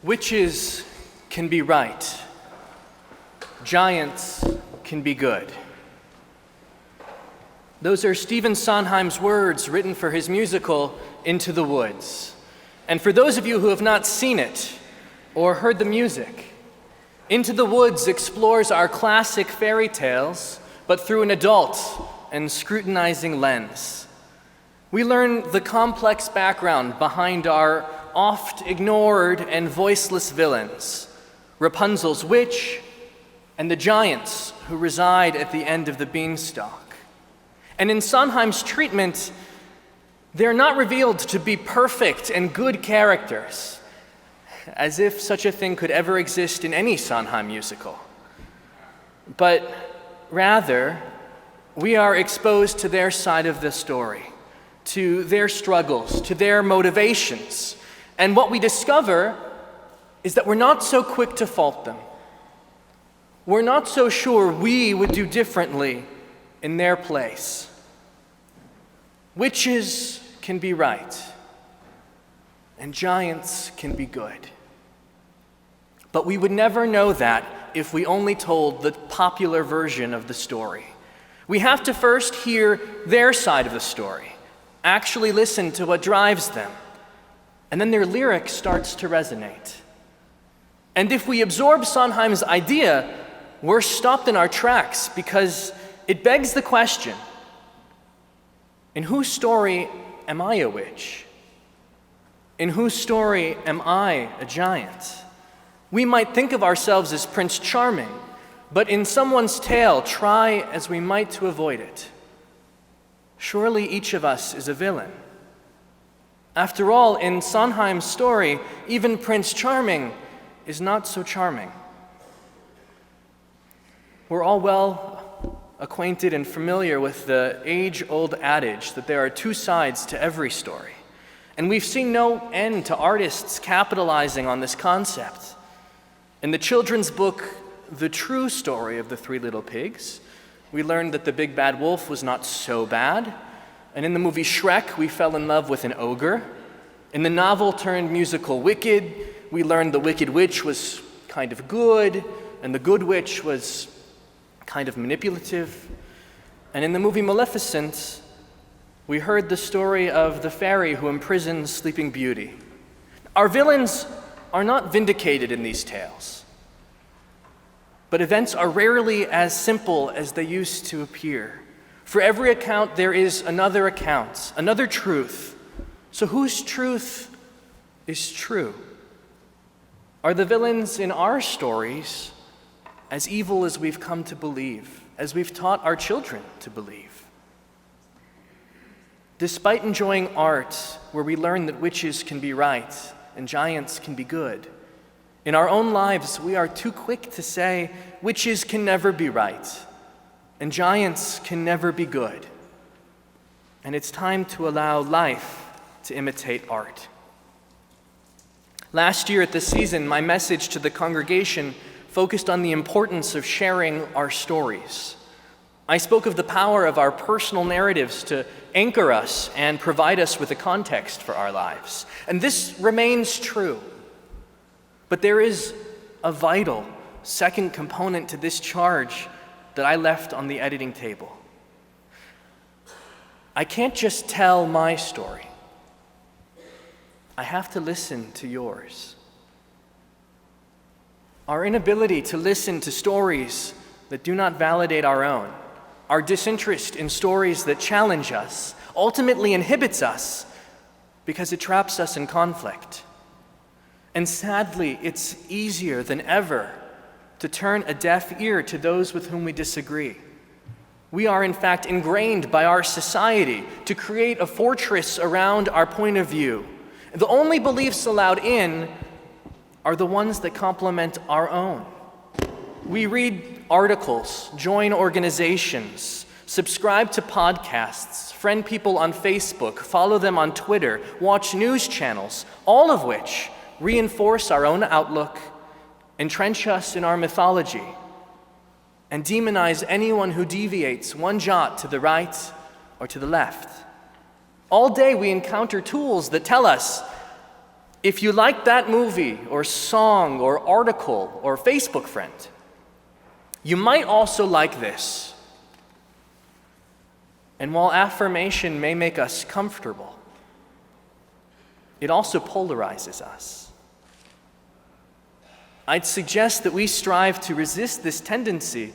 Witches can be right. Giants can be good. Those are Stephen Sondheim's words written for his musical, Into the Woods. And for those of you who have not seen it or heard the music, Into the Woods explores our classic fairy tales, but through an adult and scrutinizing lens. We learn the complex background behind our oft ignored and voiceless villains, Rapunzel's witch, and the giants who reside at the end of the beanstalk. And in Sondheim's treatment, they're not revealed to be perfect and good characters, as if such a thing could ever exist in any Sondheim musical. But rather, we are exposed to their side of the story, to their struggles, to their motivations. And what we discover is that we're not so quick to fault them. We're not so sure we would do differently in their place. Witches can be right, and giants can be good. But we would never know that if we only told the popular version of the story. We have to first hear their side of the story, actually listen to what drives them, and then their lyric starts to resonate. And if we absorb Sondheim's idea, we're stopped in our tracks because it begs the question, in whose story am I a witch? In whose story am I a giant? We might think of ourselves as Prince Charming, but in someone's tale, try as we might to avoid it. Surely each of us is a villain. After all, in Sondheim's story, even Prince Charming is not so charming. We're all well acquainted and familiar with the age-old adage that there are two sides to every story. And we've seen no end to artists capitalizing on this concept. In the children's book, The True Story of the Three Little Pigs, we learned that the big bad wolf was not so bad. And in the movie Shrek, we fell in love with an ogre. In the novel-turned-musical Wicked, we learned the wicked witch was kind of good, and the good witch was kind of manipulative. And in the movie Maleficent, we heard the story of the fairy who imprisons Sleeping Beauty. Our villains are not vindicated in these tales, but events are rarely as simple as they used to appear. For every account, there is another account, another truth. So whose truth is true? Are the villains in our stories as evil as we've come to believe, as we've taught our children to believe? Despite enjoying art where we learn that witches can be right and giants can be good, in our own lives we are too quick to say witches can never be right and giants can never be good. And it's time to allow life to imitate art. Last year at this season, my message to the congregation focused on the importance of sharing our stories. I spoke of the power of our personal narratives to anchor us and provide us with a context for our lives. And this remains true. But there is a vital second component to this charge that I left on the editing table. I can't just tell my story. I have to listen to yours. Our inability to listen to stories that do not validate our own, our disinterest in stories that challenge us, ultimately inhibits us because it traps us in conflict. And sadly, it's easier than ever to turn a deaf ear to those with whom we disagree. We are, in fact, ingrained by our society to create a fortress around our point of view. The only beliefs allowed in are the ones that complement our own. We read articles, join organizations, subscribe to podcasts, friend people on Facebook, follow them on Twitter, watch news channels, all of which reinforce our own outlook, entrench us in our mythology, and demonize anyone who deviates one jot to the right or to the left. All day we encounter tools that tell us If you like that movie or song or article or Facebook friend, you might also like this. And while affirmation may make us comfortable, it also polarizes us. I'd suggest that we strive to resist this tendency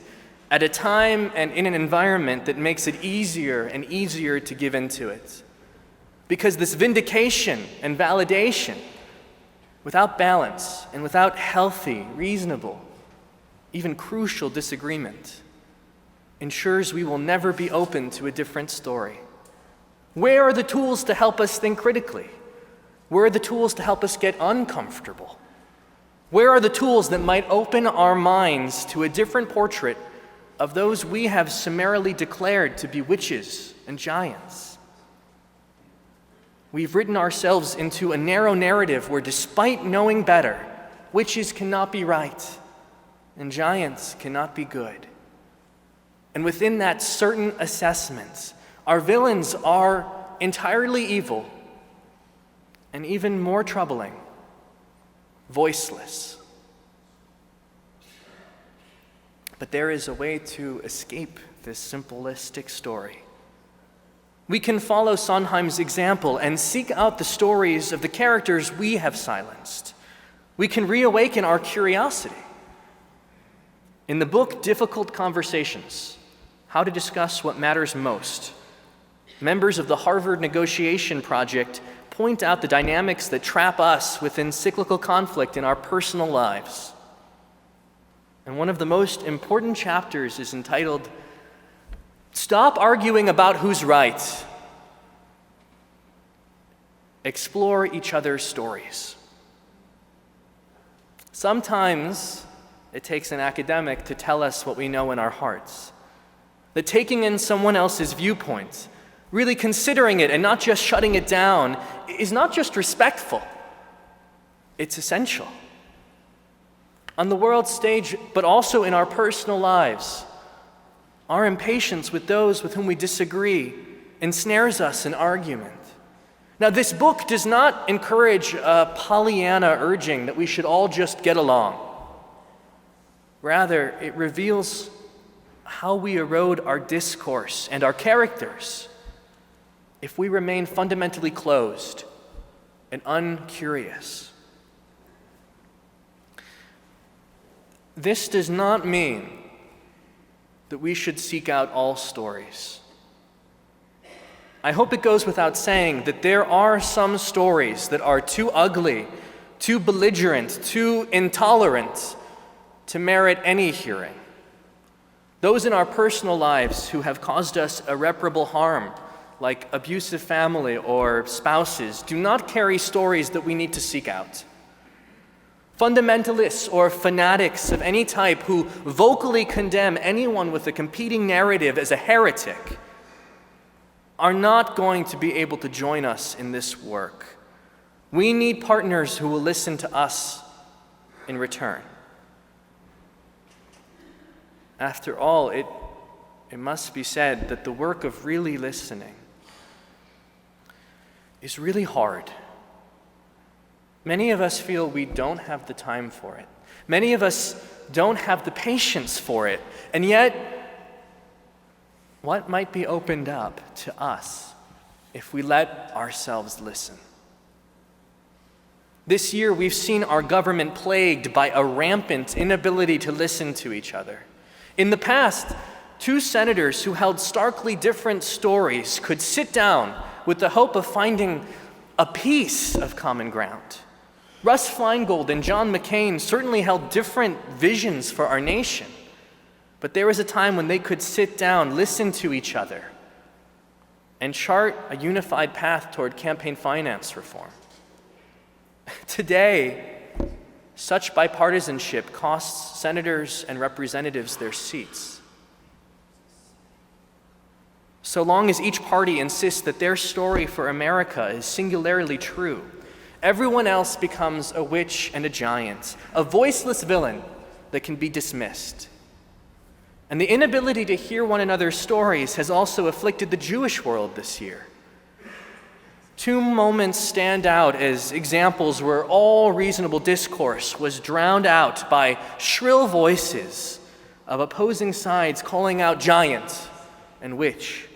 at a time and in an environment that makes it easier and easier to give into it. Because this vindication and validation, without balance and without healthy, reasonable, even crucial disagreement, ensures we will never be open to a different story. Where are the tools to help us think critically? Where are the tools to help us get uncomfortable? Where are the tools that might open our minds to a different portrait of those we have summarily declared to be witches and giants? We've written ourselves into a narrow narrative where, despite knowing better, witches cannot be right and giants cannot be good. And within that certain assessment, our villains are entirely evil and, even more troubling, voiceless. But there is a way to escape this simplistic story. We can follow Sondheim's example and seek out the stories of the characters we have silenced. We can reawaken our curiosity. In the book Difficult Conversations, How to Discuss What Matters Most, members of the Harvard Negotiation Project point out the dynamics that trap us within cyclical conflict in our personal lives. And one of the most important chapters is entitled, "Stop Arguing About Who's Right. Explore Each Other's Stories." Sometimes it takes an academic to tell us what we know in our hearts. That taking in someone else's viewpoint, really considering it and not just shutting it down, is not just respectful, it's essential. On the world stage, but also in our personal lives, our impatience with those with whom we disagree ensnares us in argument. Now, this book does not encourage a Pollyanna urging that we should all just get along. Rather, it reveals how we erode our discourse and our characters if we remain fundamentally closed and uncurious. This does not mean that we should seek out all stories. I hope it goes without saying that there are some stories that are too ugly, too belligerent, too intolerant to merit any hearing. Those in our personal lives who have caused us irreparable harm, like abusive family or spouses, do not carry stories that we need to seek out. Fundamentalists or fanatics of any type who vocally condemn anyone with a competing narrative as a heretic are not going to be able to join us in this work. We need partners who will listen to us in return. After all, it must be said that the work of really listening is really hard. Many of us feel we don't have the time for it. Many of us don't have the patience for it. And yet, what might be opened up to us if we let ourselves listen? This year, we've seen our government plagued by a rampant inability to listen to each other. In the past, two senators who held starkly different stories could sit down with the hope of finding a piece of common ground. Russ Feingold and John McCain certainly held different visions for our nation, but there was a time when they could sit down, listen to each other, and chart a unified path toward campaign finance reform. Today, such bipartisanship costs senators and representatives their seats. So long as each party insists that their story for America is singularly true, everyone else becomes a witch and a giant, a voiceless villain that can be dismissed. And the inability to hear one another's stories has also afflicted the Jewish world this year. Two moments stand out as examples where all reasonable discourse was drowned out by shrill voices of opposing sides calling out giant and witch.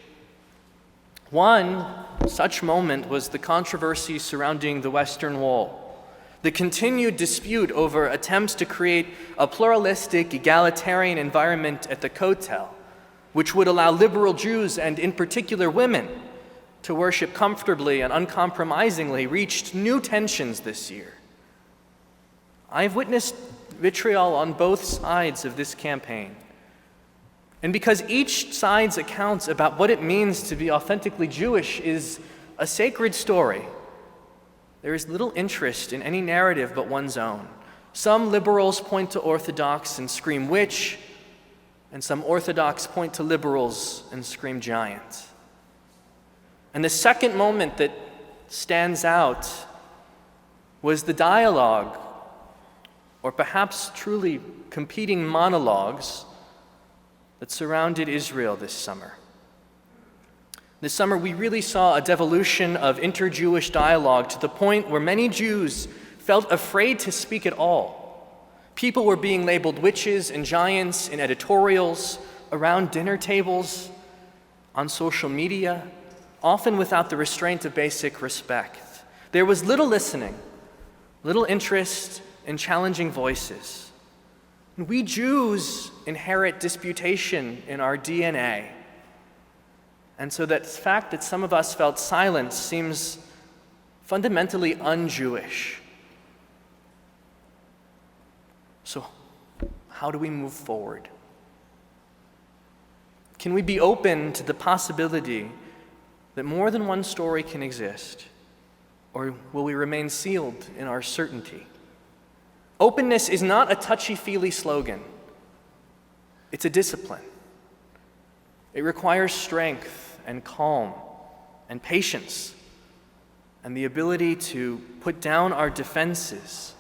One such moment was the controversy surrounding the Western Wall, the continued dispute over attempts to create a pluralistic, egalitarian environment at the Kotel, which would allow liberal Jews, and in particular women, to worship comfortably and uncompromisingly, reached new tensions this year. I've witnessed vitriol on both sides of this campaign. And because each side's accounts about what it means to be authentically Jewish is a sacred story, there is little interest in any narrative but one's own. Some liberals point to Orthodox and scream witch, and some Orthodox point to liberals and scream giant. And the second moment that stands out was the dialogue, or perhaps truly competing monologues, that surrounded Israel this summer. This summer, we really saw a devolution of inter-Jewish dialogue to the point where many Jews felt afraid to speak at all. People were being labeled witches and giants in editorials, around dinner tables, on social media, often without the restraint of basic respect. There was little listening, little interest in challenging voices. We Jews inherit disputation in our DNA. And so that fact that some of us felt silence seems fundamentally un-Jewish. So how do we move forward? Can we be open to the possibility that more than one story can exist? Or will we remain sealed in our certainty? Openness is not a touchy-feely slogan. It's a discipline. It requires strength and calm and patience and the ability to put down our defenses,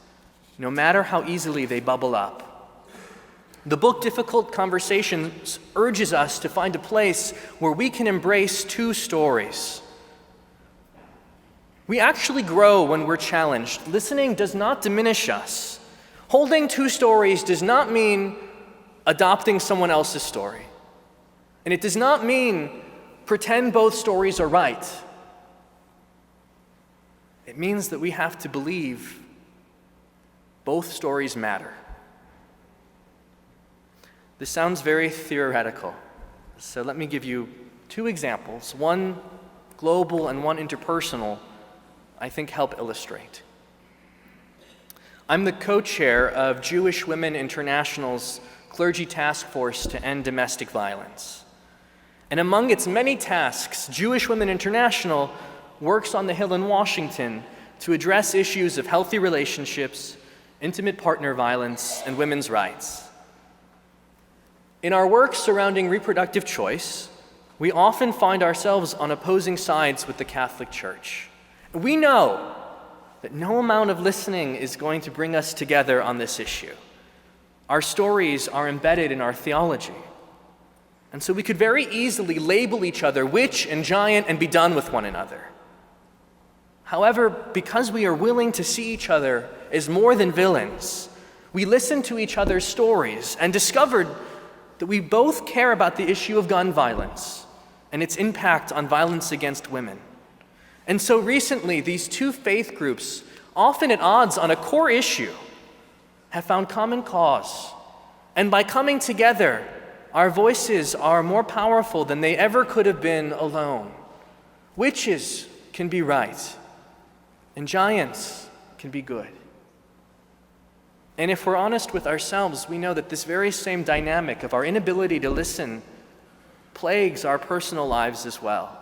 no matter how easily they bubble up. The book Difficult Conversations urges us to find a place where we can embrace two stories. We actually grow when we're challenged. Listening does not diminish us. Holding two stories does not mean adopting someone else's story. And it does not mean pretend both stories are right. It means that we have to believe both stories matter. This sounds very theoretical, so let me give you two examples, one global and one interpersonal, I think help illustrate. I'm the co-chair of Jewish Women International's Clergy Task Force to End Domestic Violence. And among its many tasks, Jewish Women International works on the Hill in Washington to address issues of healthy relationships, intimate partner violence, and women's rights. In our work surrounding reproductive choice, we often find ourselves on opposing sides with the Catholic Church. We know that no amount of listening is going to bring us together on this issue. Our stories are embedded in our theology. And so we could very easily label each other witch and giant and be done with one another. However, because we are willing to see each other as more than villains, we listened to each other's stories and discovered that we both care about the issue of gun violence and its impact on violence against women. And so recently, these two faith groups, often at odds on a core issue, have found common cause. And by coming together, our voices are more powerful than they ever could have been alone. Witches can be right, and giants can be good. And if we're honest with ourselves, we know that this very same dynamic of our inability to listen plagues our personal lives as well.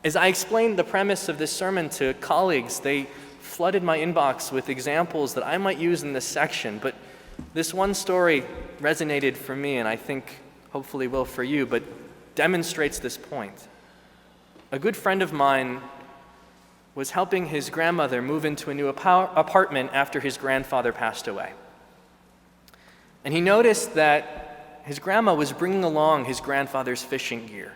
As I explained the premise of this sermon to colleagues, they flooded my inbox with examples that I might use in this section, but this one story resonated for me, and I think hopefully will for you, but demonstrates this point. A good friend of mine was helping his grandmother move into a new apartment after his grandfather passed away. And he noticed that his grandma was bringing along his grandfather's fishing gear.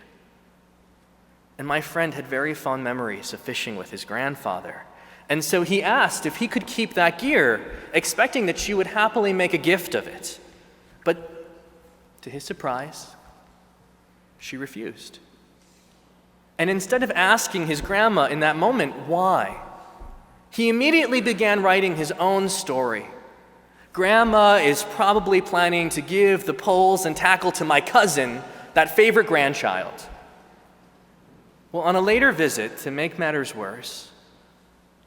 And my friend had very fond memories of fishing with his grandfather. And so he asked if he could keep that gear, expecting that she would happily make a gift of it. But to his surprise, she refused. And instead of asking his grandma in that moment why, he immediately began writing his own story. Grandma is probably planning to give the poles and tackle to my cousin, that favorite grandchild. Well, on a later visit, to make matters worse,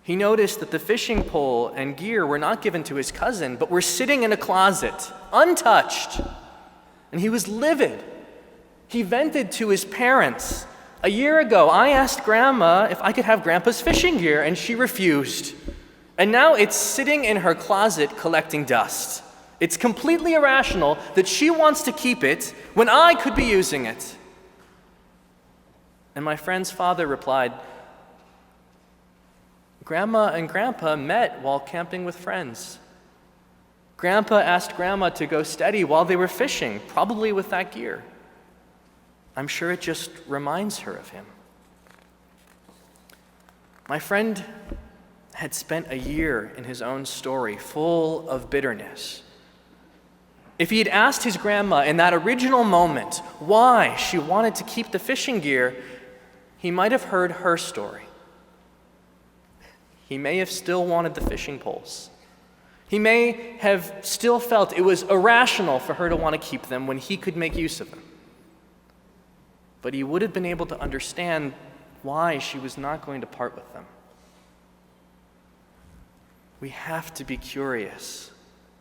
he noticed that the fishing pole and gear were not given to his cousin, but were sitting in a closet, untouched. And he was livid. He vented to his parents. A year ago, I asked Grandma if I could have Grandpa's fishing gear, and she refused. And now it's sitting in her closet collecting dust. It's completely irrational that she wants to keep it when I could be using it. And my friend's father replied, Grandma and Grandpa met while camping with friends. Grandpa asked Grandma to go steady while they were fishing, probably with that gear. I'm sure it just reminds her of him. My friend had spent a year in his own story full of bitterness. If he had asked his grandma in that original moment why she wanted to keep the fishing gear, he might have heard her story. He may have still wanted the fishing poles. He may have still felt it was irrational for her to want to keep them when he could make use of them. But he would have been able to understand why she was not going to part with them. We have to be curious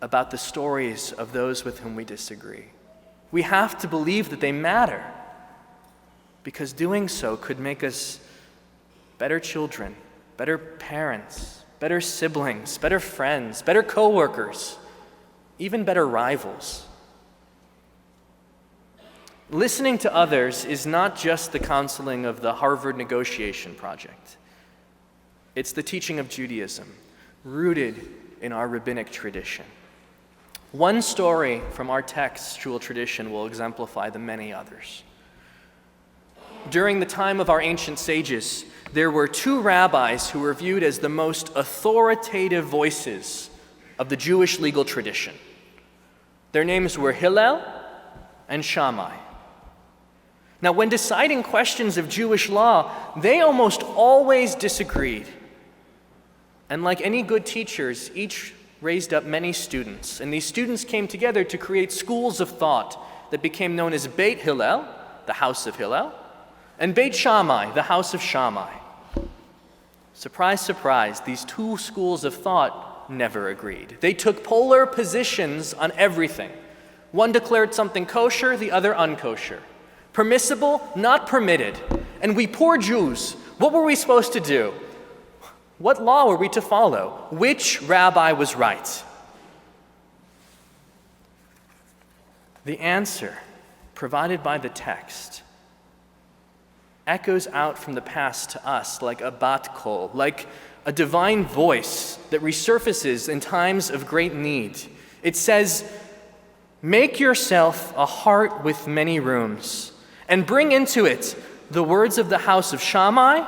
about the stories of those with whom we disagree. We have to believe that they matter, because doing so could make us better children, better parents, better siblings, better friends, better coworkers, even better rivals. Listening to others is not just the counseling of the Harvard Negotiation Project. It's the teaching of Judaism, rooted in our rabbinic tradition. One story from our textual tradition will exemplify the many others. During the time of our ancient sages, there were two rabbis who were viewed as the most authoritative voices of the Jewish legal tradition. Their names were Hillel and Shammai. Now, when deciding questions of Jewish law, they almost always disagreed. And like any good teachers, each raised up many students. And these students came together to create schools of thought that became known as Beit Hillel, the house of Hillel, and Beit Shammai, the house of Shammai. Surprise, surprise, these two schools of thought never agreed. They took polar positions on everything. One declared something kosher, the other unkosher. Permissible, not permitted. And we poor Jews, what were we supposed to do? What law were we to follow? Which rabbi was right? The answer provided by the text echoes out from the past to us like a bat kol, like a divine voice that resurfaces in times of great need. It says, "Make yourself a heart with many rooms, and bring into it the words of the house of Shammai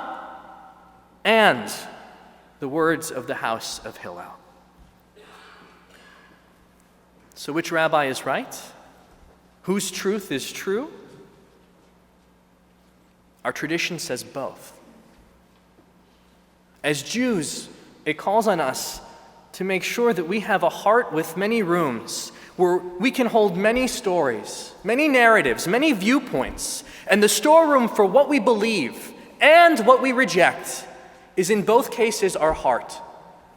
and the words of the house of Hillel." So which rabbi is right? Whose truth is true? Our tradition says both. As Jews, it calls on us to make sure that we have a heart with many rooms, where we can hold many stories, many narratives, many viewpoints, and the storeroom for what we believe and what we reject is in both cases our heart,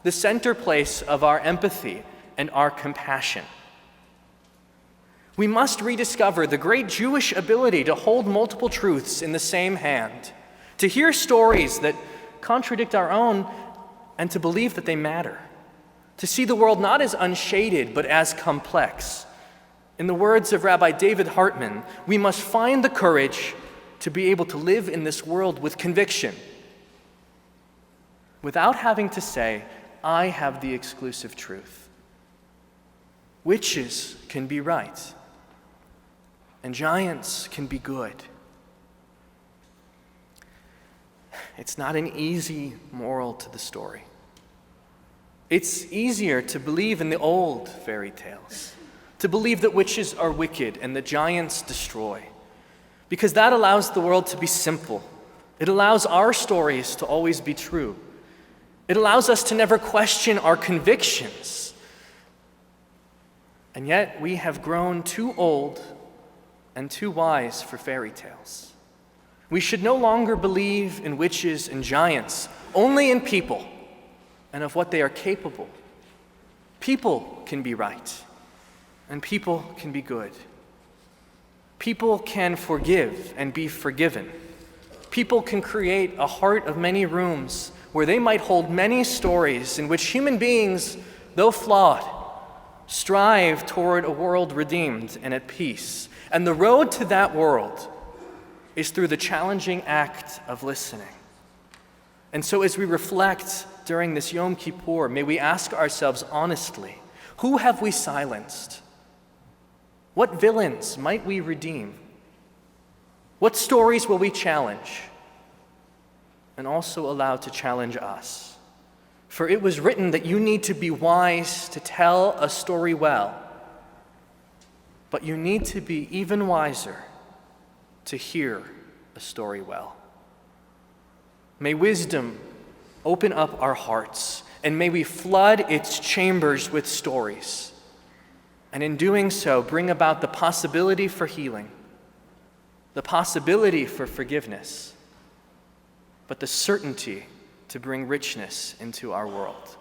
the center place of our empathy and our compassion. We must rediscover the great Jewish ability to hold multiple truths in the same hand, to hear stories that contradict our own and to believe that they matter, to see the world not as unshaded but as complex. In the words of Rabbi David Hartman, we must find the courage to be able to live in this world with conviction, without having to say, "I have the exclusive truth." Witches can be right, and giants can be good. It's not an easy moral to the story. It's easier to believe in the old fairy tales, to believe that witches are wicked and that giants destroy, because that allows the world to be simple. It allows our stories to always be true. It allows us to never question our convictions. And yet we have grown too old and too wise for fairy tales. We should no longer believe in witches and giants, only in people and of what they are capable. People can be right, and people can be good. People can forgive and be forgiven. People can create a heart of many rooms where they might hold many stories in which human beings, though flawed, strive toward a world redeemed and at peace. And the road to that world is through the challenging act of listening. And so as we reflect during this Yom Kippur, may we ask ourselves honestly, who have we silenced? What villains might we redeem? What stories will we challenge? And also allow to challenge us. For it was written that you need to be wise to tell a story well, but you need to be even wiser to hear a story well. May wisdom open up our hearts, and may we flood its chambers with stories, and in doing so, bring about the possibility for healing, the possibility for forgiveness, but the certainty to bring richness into our world.